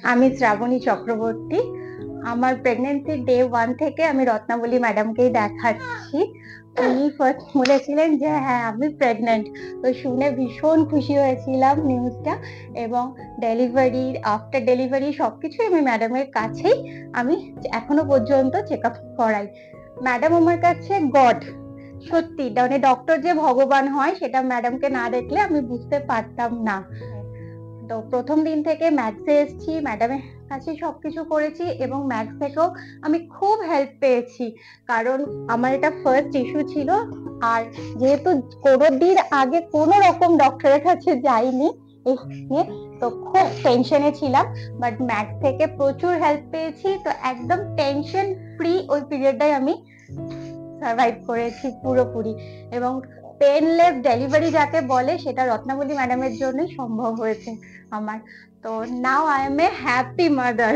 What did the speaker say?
আমি শ্রাবণী চক্রবর্তী। আমার pregnancy day 1 থেকে আমি রত্নাবলী ম্যাডামকেই দেখাচ্ছি। উনি ফার্স্ট বলেছিলেন যে হ্যাঁ আমি প্রেগনেন্ট। তো শুনে ভীষণ খুশি হয়েছিলাম নিউজটা। এবং ডেলিভারি, আফটার ডেলিভারি সবকিছু আমি ম্যাডামের কাছেই আমি এখনো পর্যন্ত চেক আপ করাই। ম্যাডাম আমার কাছে গড, সত্যি মানে ডক্টর যে ভগবান হয় সেটা ম্যাডামকে না দেখলে আমি বুঝতে পারতাম না। তো প্রথম দিন থেকে ম্যাথসে এসেছি, ম্যাডামের কাছে সবকিছু করেছি এবং ম্যাথস থেকেও আমি খুব হেল্প পেয়েছি। কারণ আমার এটা ফার্স্ট ইস্যু ছিল। আর যেহেতু কোনোদিন আগে কোনো রকম ডক্টরের কাছে যাইনি এই নিয়ে, তো খুব টেনশনে ছিলাম। বাট ম্যাথস থেকে প্রচুর হেল্প পেয়েছি, তো একদম টেনশন ফ্রি ওই পিরিয়ডটাই আমি সার্ভাইভ করেছি পুরোপুরি। এবং পেনলেস ডেলিভারি যাকে বলে সেটা রত্নাবলী ম্যাডামের জন্যই সম্ভব হয়েছে আমার। তো now I M A happy mother.